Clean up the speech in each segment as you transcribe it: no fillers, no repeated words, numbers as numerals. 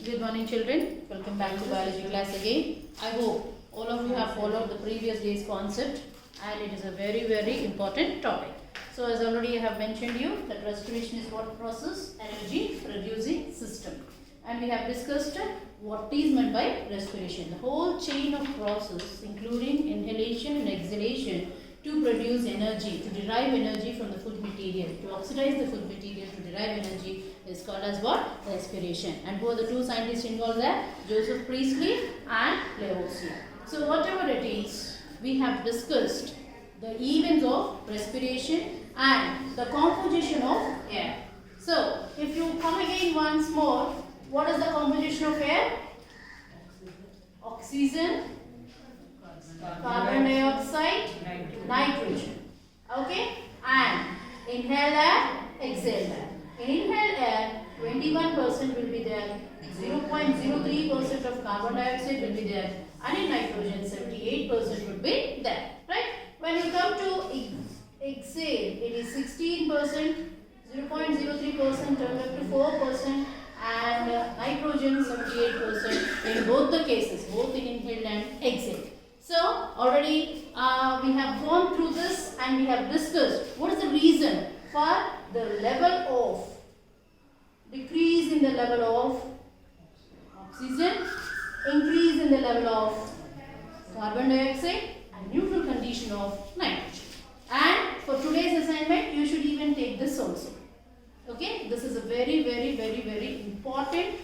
Good morning, children. Welcome back to biology class again. I hope all of you have followed the previous day's concept, and it is a very important topic. So as already I have mentioned you that respiration is what process? Energy producing system. And we have discussed what is meant by respiration. The whole chain of process including inhalation and exhalation to produce energy, to derive energy from the food material, to oxidize the food material, to derive energy is called as what? Respiration. And who are the two scientists involved there? Joseph Priestley and Lavoisier. So whatever it is, we have discussed the events of respiration and the composition of air. So if you come again once more, what is the composition of air? Oxygen, carbon dioxide, nitrogen. Okay? And inhale air, exhale air. In inhaled air, 21% will be there, 0.03% of carbon dioxide will be there, and in nitrogen, 78% would be there. Right? When you come to exhale, it is 16%, 0.03% turned up to 4%, and nitrogen 78% in both the cases, both in inhaled and exhale. So already we have gone through this and we have discussed what is the reason for the level of decrease in the level of oxygen, increase in the level of carbon dioxide, and neutral condition of nitrogen. And for today's assignment, you should even take this also. Okay, this is a very important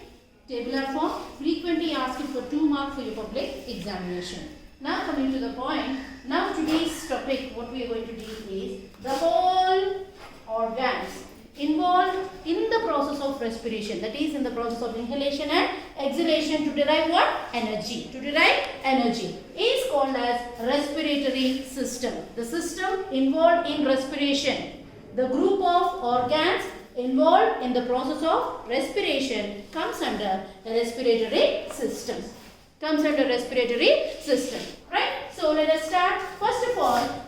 tabular form, frequently asked for 2 marks for your public examination. Now coming to the point, now today's topic, what we are going to deal is the whole organs involved in the process of respiration, that is in the process of inhalation and exhalation to derive what? Energy. To derive energy is called as respiratory system. The system involved in respiration, the group of organs involved in the process of respiration comes under respiratory system. Comes under respiratory system. Right? So let us start. First of all,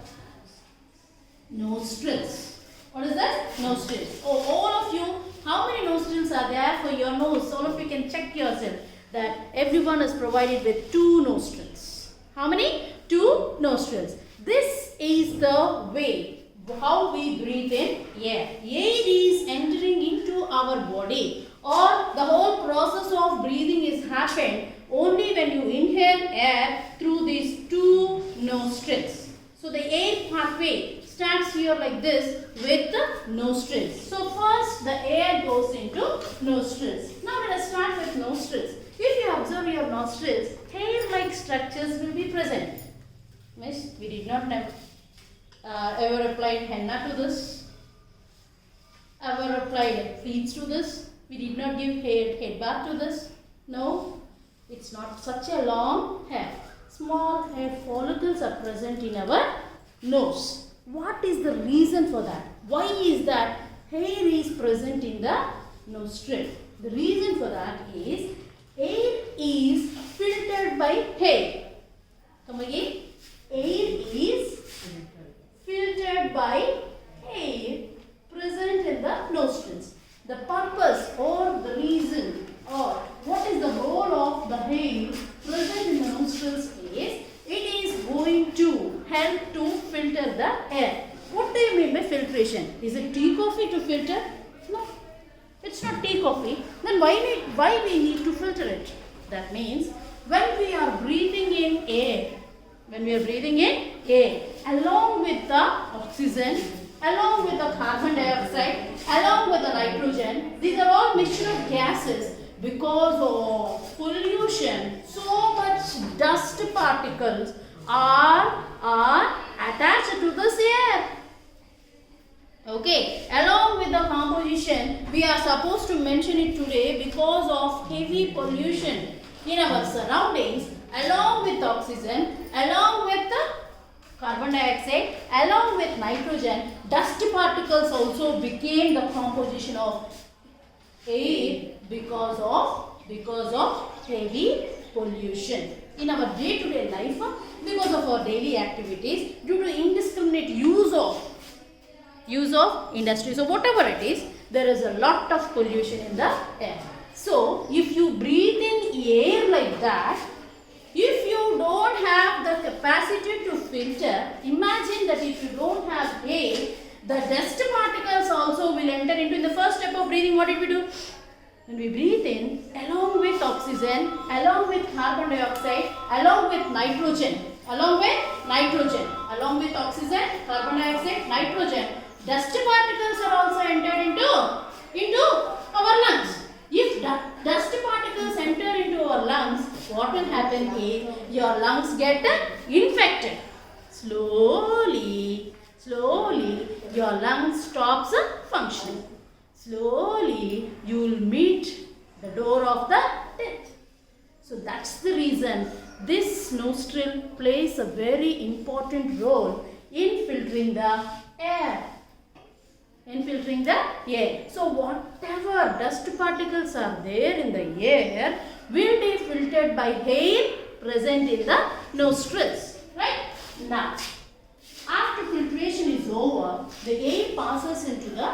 nostrils. What is that? Nostrils. Oh, all of you, how many nostrils are there for your nose? All of you can check yourself that everyone is provided with 2 nostrils. How many? 2 nostrils. This is the way how we breathe in air. Air is entering into our body, or the whole process of breathing is happened only when you inhale air through these 2 nostrils. So the air pathway starts here like this with the nostrils. So first the air goes into nostrils. Now let us start with nostrils. If you observe your nostrils, hair-like structures will be present. Miss, we did not ever applied henna to this, ever applied pleats to this. We did not give head bath to this. No, it's not such a long hair. Small hair follicles are present in our nose. What is the reason for that? Why is that hair is present in the nostril? The reason for that is air is filtered by hair. Come again. Air is filtered by hair present in the nostrils. The purpose or the reason or what is the role of the hair present in the nostrils is it is going to help to filter the air. What do you mean by filtration? Is it tea coffee to filter? No, it's not tea coffee. Then why we need to filter it? That means when we are breathing in air, along with the oxygen, along with the carbon dioxide, along with the nitrogen, these are all mixture of gases. Because of pollution, so much dust particles are attached to this air. Okay, along with the composition, we are supposed to mention it today because of heavy pollution in our surroundings, along with oxygen, along with the carbon dioxide, along with nitrogen, dust particles also became the composition of air because of heavy pollution. In our day-to-day life, because of our daily activities, due to indiscriminate use of industry. So whatever it is, there is a lot of pollution in the air. So if you breathe that if you don't have the capacity to filter, imagine that if you don't have air, the dust particles also will enter into. In the first step of breathing, what did we do? When we breathe in, along with oxygen, along with carbon dioxide, along with nitrogen, along with oxygen, carbon dioxide, nitrogen, dust particles are also entered into our lungs. If dust particles enter into our lungs, what will happen is your lungs get infected. Slowly, your lungs stops functioning. Slowly, you will meet the door of the death. So that's the reason this nostril plays a very important role in filtering the air. So whatever dust particles are there in the air will be filtered by air present in the nostrils. Right? Now, after filtration is over, the air passes into the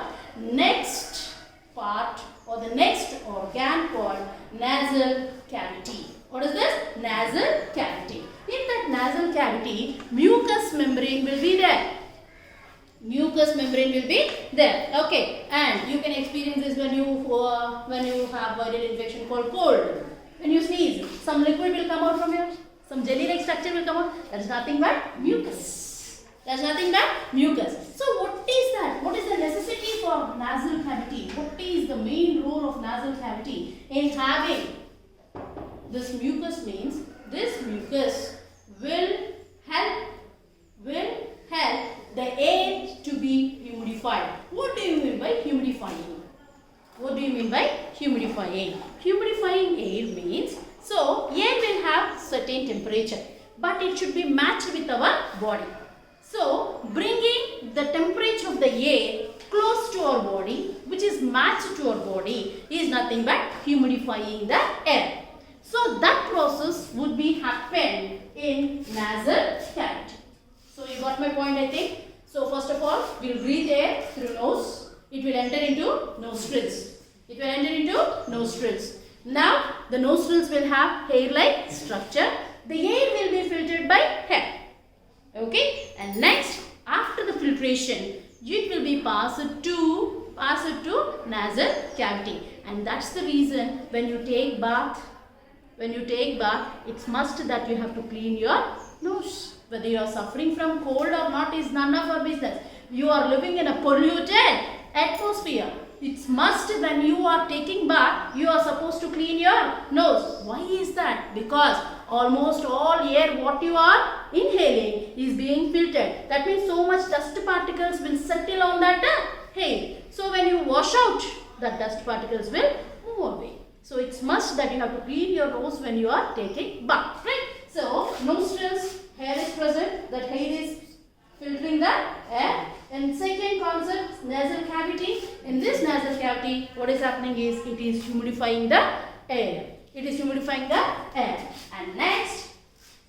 next part or the next organ called nasal cavity. What is this? Nasal cavity. In that nasal cavity, mucous membrane will be there. Okay, and you can experience this when you have viral infection called cold. When you sneeze, some liquid will come out from your, some jelly-like structure will come out. That is nothing but mucus. So what is that? What is the necessity for nasal cavity? What is the main role of nasal cavity in having this mucus? Means this mucus will help the air to be humidified. What do you mean by humidifying? Humidifying air means, so air will have certain temperature, but it should be matched with our body. So, bringing the temperature of the air close to our body, which is matched to our body, is nothing but humidifying the air. So, that process would be happen in nasal cavity. So, you got my point, I think. So, first of all, we will breathe air through nose. It will enter into nostrils. Now, the nostrils will have hair-like structure. The air will be filtered by hair. Okay, and next, after the filtration, it will be passed to nasal cavity, and that's the reason when you take bath, it's must that you have to clean your nose. Whether you are suffering from cold or not is none of our business. You are living in a polluted atmosphere. It's must when you are taking bath, you are supposed to clean your nose. Why is that? Because almost all air what you are inhaling is being filtered. That means so much dust particles will settle on that hair. So when you wash out, that dust particles will move away. So it's must that you have to clean your nose when you are taking bath. Right? So nostrils, hair is present. That hair is filtering the air. And second concept, nasal cavity. In this nasal cavity, what is happening is it is humidifying the air. And next,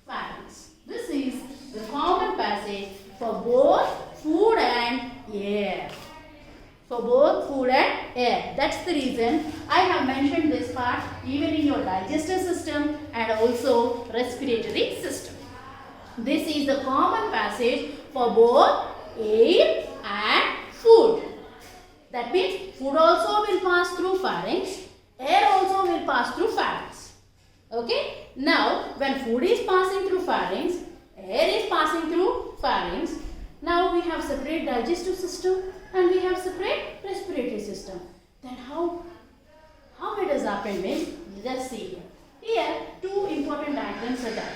pharynx. This is the common passage for both food and air. That's the reason I have mentioned this part even in your digestive system and also respiratory system. This is the common passage for both air and food. That means food also will pass through pharynx, air also will pass through pharynx. Okay? Now, when food is passing through pharynx, air is passing through pharynx. Now we have separate digestive system and we have separate respiratory system. Then how it has happened means, let's see here. Here, two important diagrams are there.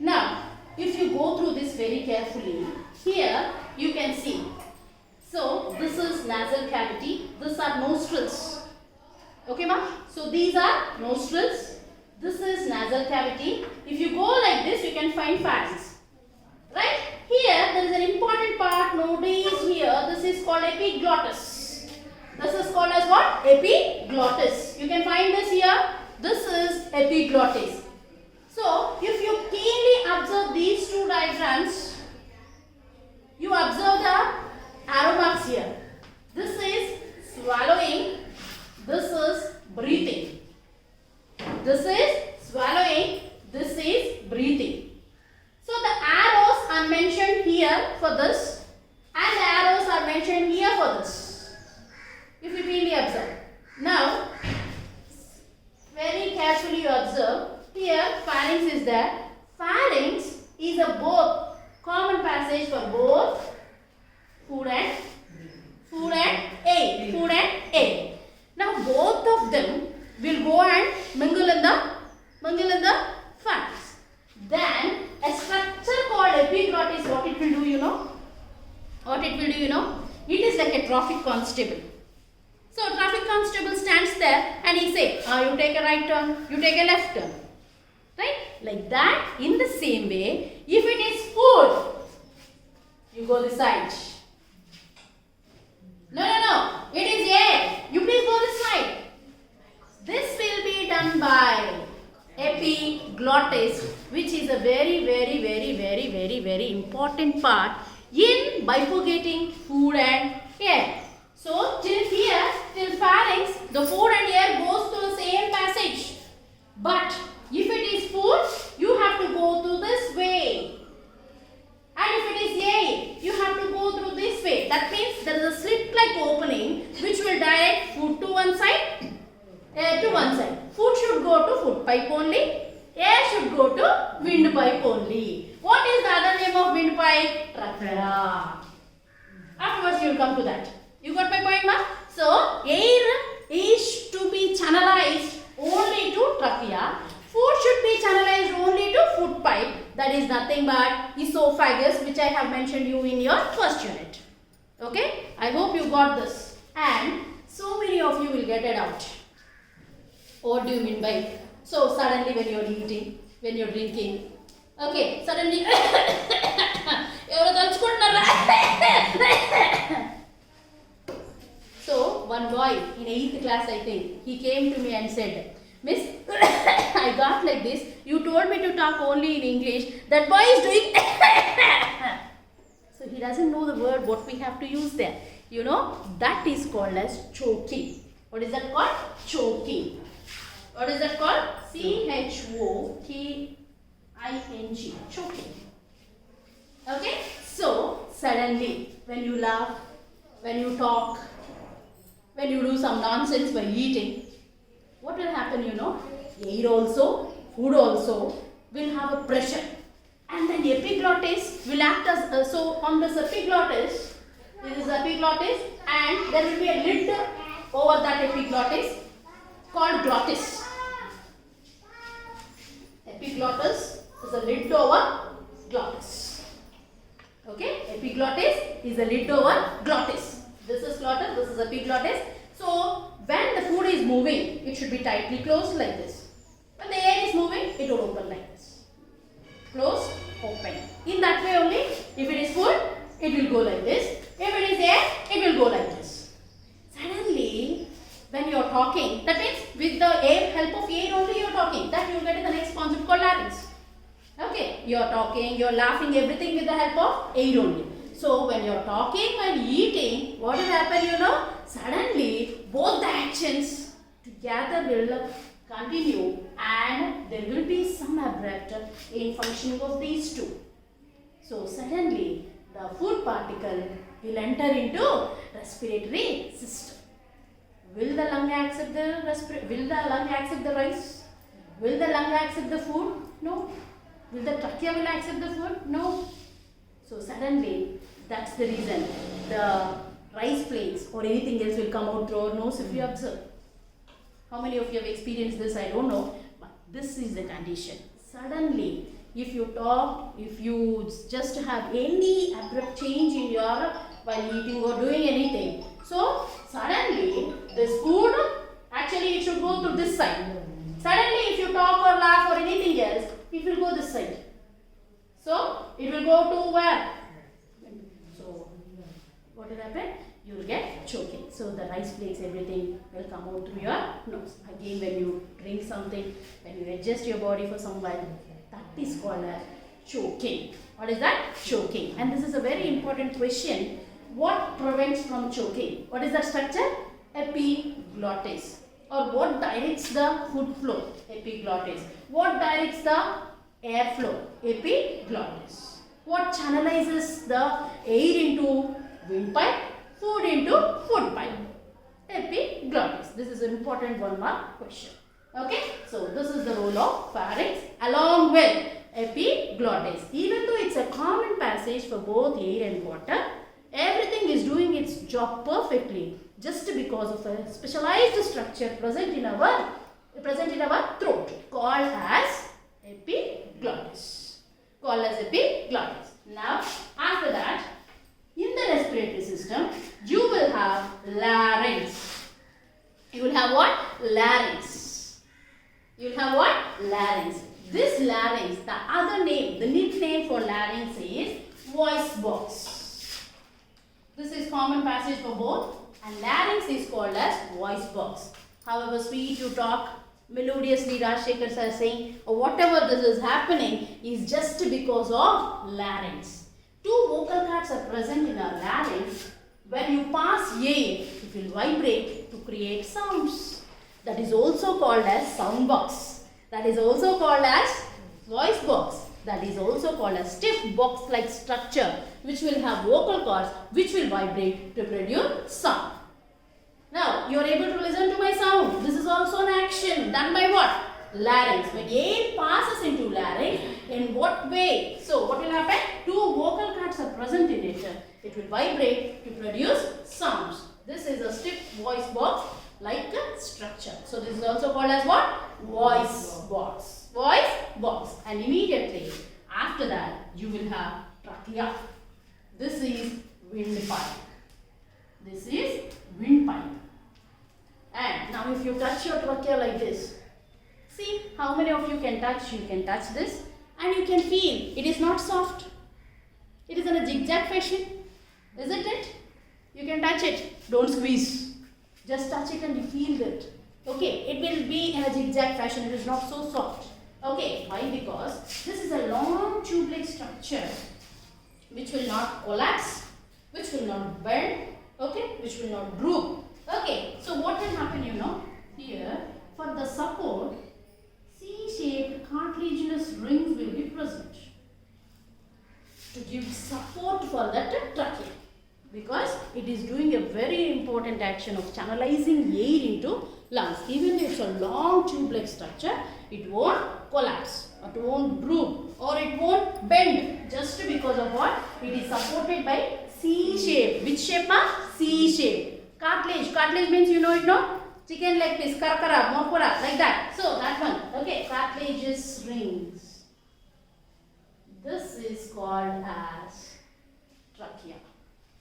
Now, if you go through this very carefully, here you can see. So, this is nasal cavity. These are nostrils. Okay, ma? So, these are nostrils. This is nasal cavity. If you go like this, you can find pharynx. Right? Here, there is an important part noticed here. This is called epiglottis. This is called as what? Epiglottis. You can find this here. This is epiglottis. So, if you keenly observe these two diagrams, you observe the arrow marks here. This is swallowing. This is breathing. This is swallowing. pharynx is there. Pharynx is a both common passage for both food and air. Now both of them will go and mingle in the pharynx. Then a structure called epiglottis, what it will do, you know? What it will do, you know? It is like a traffic constable. So traffic constable stands there and he say, you take a right turn, you take a left turn. Right? Like that, in the same way, if it is food, you go this side. No. It is air. You please go this side. This will be done by epiglottis, which is a very important part in bifurcating food and air. So till here, till pharynx, the food and air goes to the same passage. But if it is food, you have to go through this way. And if it is air, you have to go through this way. That means there is a slit-like opening which will direct food to one side, air to one side. Food should go to food pipe only. Air should go to windpipe only. What is the other name of windpipe? Trachea. Afterwards you will come to that. You got my point, ma? So, air is to be channelized only to trachea. Food should be channelized only to food pipe. That is nothing but esophagus, which I have mentioned you in your first unit. Okay? I hope you got this. And so many of you will get it out. What do you mean by? So suddenly when you are eating, when you are drinking, okay, suddenly so one boy in 8th class, I think, he came to me and said, Miss, I got like this. You told me to talk only in English. That boy is doing so he doesn't know the word what we have to use there. You know, that is called as choking. What is that called? Choking. What is that called? CHOKING. Choking. Okay? So, suddenly, when you laugh, when you talk, when you do some nonsense by eating, what will happen, you know? Air also, food also will have a pressure. And then the epiglottis will act as, so on this epiglottis, this is epiglottis, and there will be a lid over that epiglottis called glottis. Epiglottis is a lid over glottis. Okay? Epiglottis is a lid over glottis. This is glottis, this is epiglottis. So, when the food is moving, it should be tightly closed like this. When the air is moving, it will open like this. Close, open. In that way only, if it is food, it will go like this. If it is air, it will go like this. Suddenly, when you are talking, that means with the air, help of air only you are talking. That you will get in the next concept called larynx. Okay, you are talking, you are laughing, everything with the help of air only. So, when you are talking and eating, what will happen, you know? Suddenly, both the actions together will continue and there will be some abrupt in functioning of these two. So, suddenly, the food particle will enter into respiratory system. Will the lung accept the rice? Will the lung accept the food? No. Will the trachea will accept the food? No. So suddenly, that's the reason the rice plates or anything else will come out through our nose if you observe. How many of you have experienced this? I don't know. But this is the condition. Suddenly, if you talk, if you just have any abrupt change in your while eating or doing anything, so suddenly this food, actually it should go through this side. Suddenly if you talk or laugh or anything else, it will go this side. So it will go to where? So what will happen? You will get choking. So the rice flakes, everything will come out through your nose. Again, when you drink something, when you adjust your body for some while, that is called as choking. What is that? Choking. And this is a very important question. What prevents from choking? What is the structure? Epiglottis. Or what directs the food flow? Epiglottis. What directs the air flow? Epiglottis. What channelizes the air into windpipe, food into food pipe? Epiglottis. This is an important one mark question. Okay, so this is the role of pharynx along with epiglottis. Even though it's a common passage for both air and water, everything is doing its job perfectly just because of a specialized structure present in our throat called as epiglottis. Now, after that, in the respiratory system, you will have larynx. You will have what? Larynx. You will have what? Larynx. This larynx, the other name, the nickname for larynx is voice box. This is common passage for both, and larynx is called as voice box. However sweet you talk, melodiously Rajshekhar sir saying, or whatever this is happening is just because of larynx. Two vocal cords are present in our larynx. When you pass air, it will vibrate to create sounds. That is also called as sound box. That is also called as voice box. That is also called as stiff box-like structure, which will have vocal cords which will vibrate to produce sound. Now, you are able to listen to my sound. This is also an action done by what? Larynx. When air passes into larynx, in what way? So, what will happen? Two vocal cords are present in it. It will vibrate to produce sounds. This is a stiff voice box like a structure. So, this is also called as what? Voice box. Voice box. And immediately after that, you will have trachea. This is windpipe. This is windpipe. And now if you touch your trachea like this, see how many of you can touch? You can touch this and you can feel it is not soft. It is in a zigzag fashion, isn't it? You can touch it. Don't squeeze. Just touch it and you feel it. Okay, it will be in a zigzag fashion. It is not so soft. Okay, why? Because this is a long tube-like structure which will not collapse, which will not bend, okay, which will not droop. Okay, so what will happen, here for the support, C-shaped cartilaginous rings will be present to give support for that trachea, because it is doing a very important action of channelizing air into lungs. Even if it's a long tube-like structure, it won't collapse, or it won't droop, or it won't bend, just because of what? It is supported by C-shape. Which shape, ma? C-shape. Cartilage. Cartilage means you know it, no? Chicken leg piece, karkara, mokora, like that. So that one. Okay, cartilaginous rings. This is called as trachea,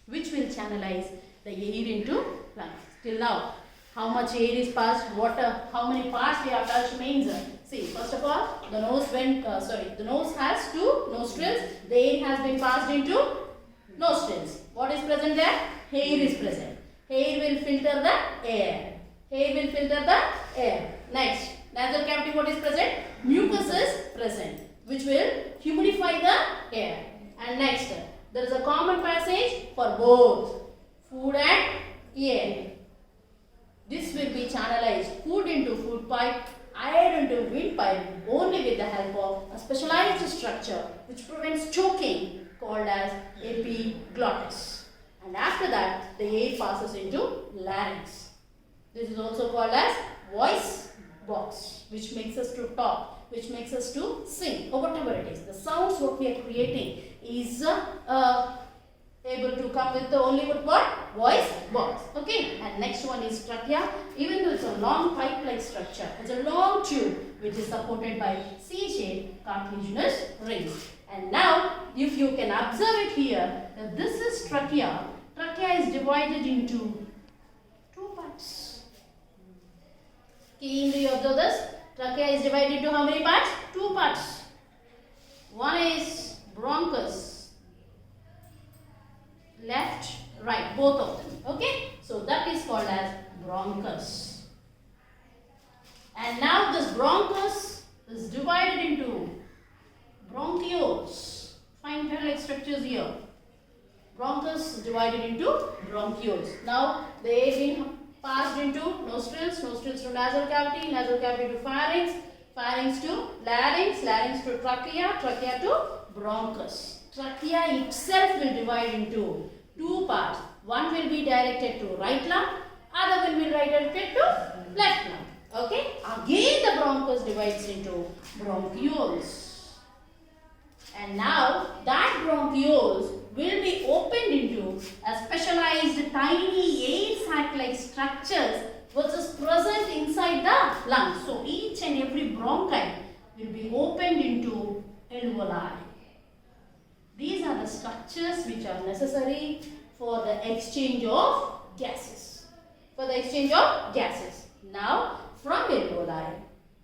which will channelize the air into lungs. Till now, how much air is passed? How many parts we have touched means. See, first of all, the nose has two nostrils. The air has been passed into nostrils. What is present there? Hair is present. Hair will filter the air. Hair will filter the air. Next, nasal cavity, what is present? Mucus is present, which will humidify the air. And next, there is a common passage for both food and air. This will be channelized, food into food pipe, air into windpipe, only with the help of a specialized structure which prevents choking, called as epiglottis. And after that, the air passes into larynx. This is also called as voice box, which makes us to talk, which makes us to sing, or whatever it is. The sounds what we are creating is able to come with only with what? Voice box. Okay. And next one is trachea. Even though it's a long pipe-like structure, it's a long tube which is supported by C-shaped cartilaginous rings. And now, if you can observe it here, this is trachea. Trachea is divided into two parts. Keen, do you observe this? Trachea is divided into how many parts? Two parts. One is bronchus. Left, right, both of them. Okay? So that is called as bronchus. And now this bronchus is divided into bronchioles. Fine hair-like structures here. Bronchus is divided into bronchioles. Now they have been passed into nostrils, nostrils to nasal cavity, nasal cavity to pharynx, pharynx to larynx, larynx to trachea, trachea to bronchus. Trachea itself will divide into two parts. One will be directed to right lung, other will be directed to left lung. Okay, again the bronchus divides into bronchioles. And now that bronchioles will be opened into a specialized tiny air sac-like structures which is present inside the lungs. So each and every bronchi will be opened into alveoli. These are the structures which are necessary for the exchange of gases. Now from alveoli,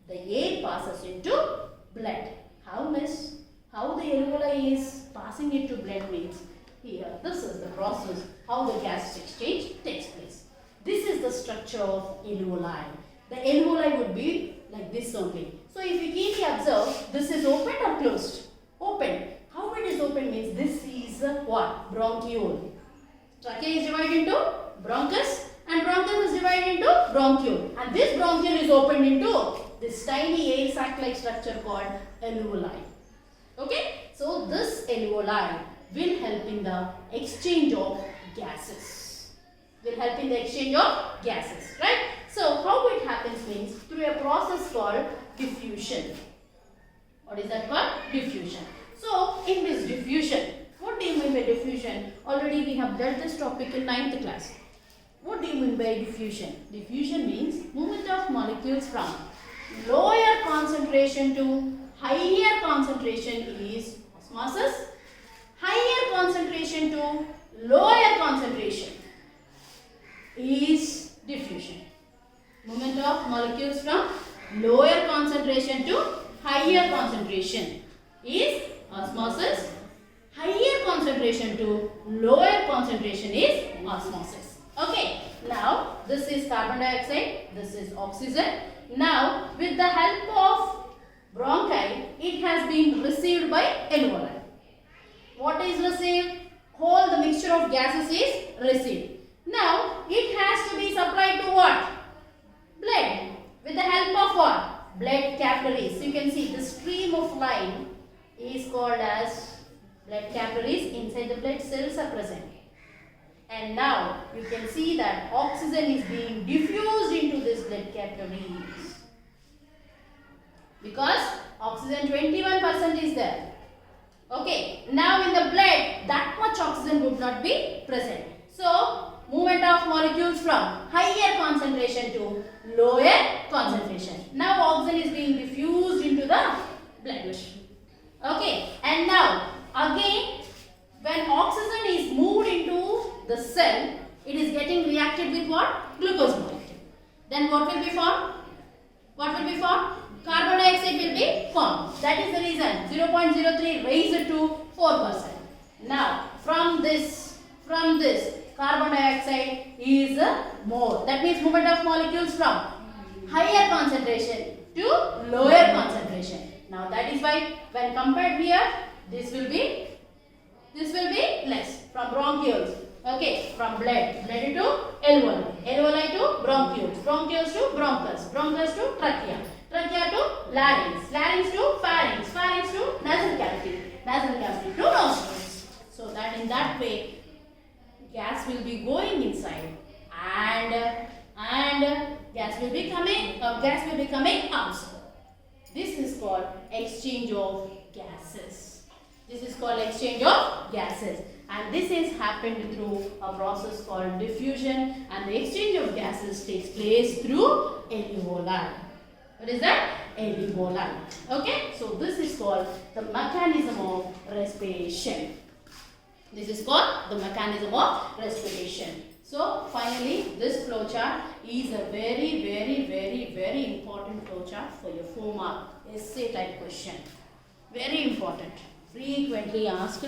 the air passes into blood. How, miss? How the alveoli is passing into blood means here. This is the process how the gas exchange takes place. This is the structure of alveoli. The alveoli would be like this only. So if you keenly observe, this is opened or closed? Open. How it is open means this is what? Bronchiole. Trachea is divided into bronchus and bronchus is divided into bronchiole. And this bronchiole is opened into this tiny air sac-like structure called alveoli. Okay, so this alveoli will help in the exchange of gases. Right? So how it happens means through a process called diffusion. What is that called? Diffusion. So in this diffusion, what do you mean by diffusion? Already we have dealt this topic in 9th class. What do you mean by diffusion? Diffusion means movement of molecules from lower concentration to higher concentration is osmosis. Higher concentration to lower concentration is diffusion. Movement of molecules from lower concentration to higher concentration is osmosis. Higher concentration to lower concentration is osmosis. Okay, now this is carbon dioxide, this is oxygen. Now with the help of bronchi, it has been received by alveoli. What is received? Whole the mixture of gases is received. Now it has to be supplied to what? Blood. With the help of what? Blood capillaries. You can see the stream of line is called as blood capillaries. Inside the blood cells are present. And now you can see that oxygen is being diffused into this blood capillaries. Because oxygen 21% is there. Okay, now in the blood that much oxygen would not be present. So movement of molecules from higher concentration to lower concentration. Now oxygen is being diffused into the blood. Okay, and now again when oxygen is moved into the cell, it is getting reacted with what? Glucose molecule. Then what will be formed? Carbon dioxide will be formed. That is the reason 0.03 raised to 4%. Now from this carbon dioxide is more. That means movement of molecules from higher concentration to lower concentration. Now that is why when compared here, this will be less from bronchioles. Okay, from blood to alveoli to bronchioles to bronchus to trachea to larynx to pharynx to nasal cavity to nostrils. So that in that way gas will be going inside and gas will be coming outside. This is called exchange of gases. And this is happened through a process called diffusion, and the exchange of gases takes place through alveoli. What is that? Alveoli. Okay, so this is called the mechanism of respiration. So finally, this flowchart is a very important flowchart for your 4-mark essay type question. Very important, frequently asked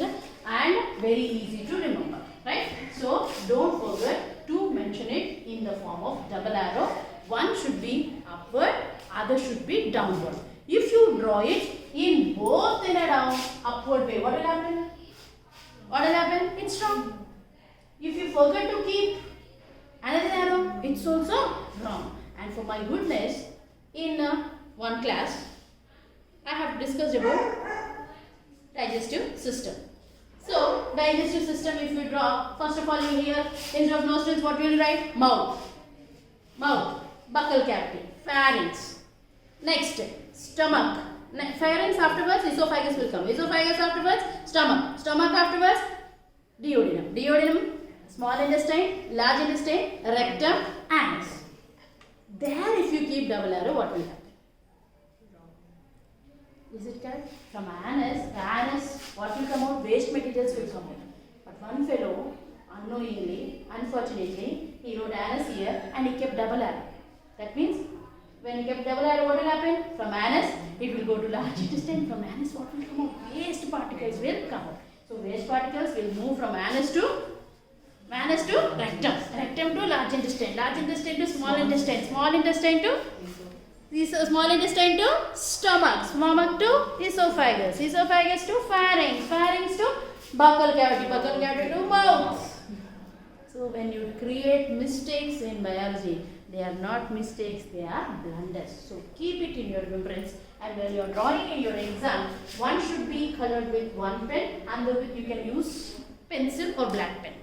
and very easy to remember, right? So don't forget to mention it in the form of double arrow. One should be upward, other should be downward. If you draw it in both in a down upward way, what will happen? It's wrong. If you forget to keep another arrow, it's also wrong. And for my goodness, in one class, I have discussed about digestive system. So, digestive system, if you draw, first of all you here, instead of nostrils, what will you write? Mouth, buccal cavity, pharynx. Next, stomach. Pharynx afterwards, esophagus will come. Esophagus afterwards, stomach. Stomach afterwards, duodenum. Duodenum, small intestine, large intestine, rectum, anus. There if you keep double arrow, what will happen? Is it correct? From anus, what will come out? Waste materials will come out. But one fellow, unknowingly, unfortunately, he wrote anus here and he kept double arrow. That means, when he kept double arrow, what will happen? From anus, it will go to large intestine. From anus, what will come out? Waste particles will come out. So, waste particles will move from anus to rectum. Rectum to large intestine. Large intestine to small intestine. Small intestine to small intestine to stomach, stomach to esophagus, esophagus to pharynx, pharynx to buccal cavity to mouth. So when you create mistakes in biology, they are not mistakes, they are blunders. So keep it in your remembrance, and when you are drawing in your exam, one should be colored with one pen and you can use pencil or black pen.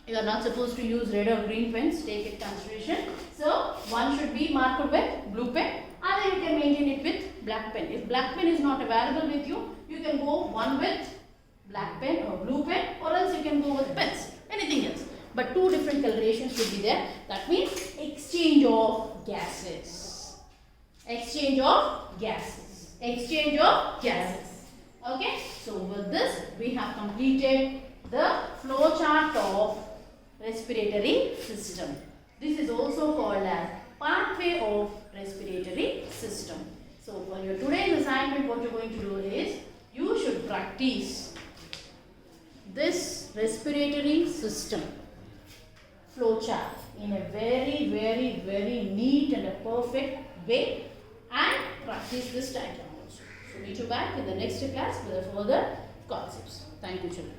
You are not supposed to use red or green pens, take it consideration. So, one should be marked with blue pen, and you can maintain it with black pen. If black pen is not available with you, you can go one with black pen or blue pen, or else you can go with pens, anything else. But two different colorations should be there. That means exchange of gases. Exchange of gases. Exchange of gases. Okay. So, with this, we have completed the flow chart of respiratory system. This is also called as pathway of respiratory system. So for your today's assignment, what you're going to do is you should practice this respiratory system flow chart in a very neat and a perfect way, and practice this diagram also. So meet you back in the next class with further concepts. Thank you, children.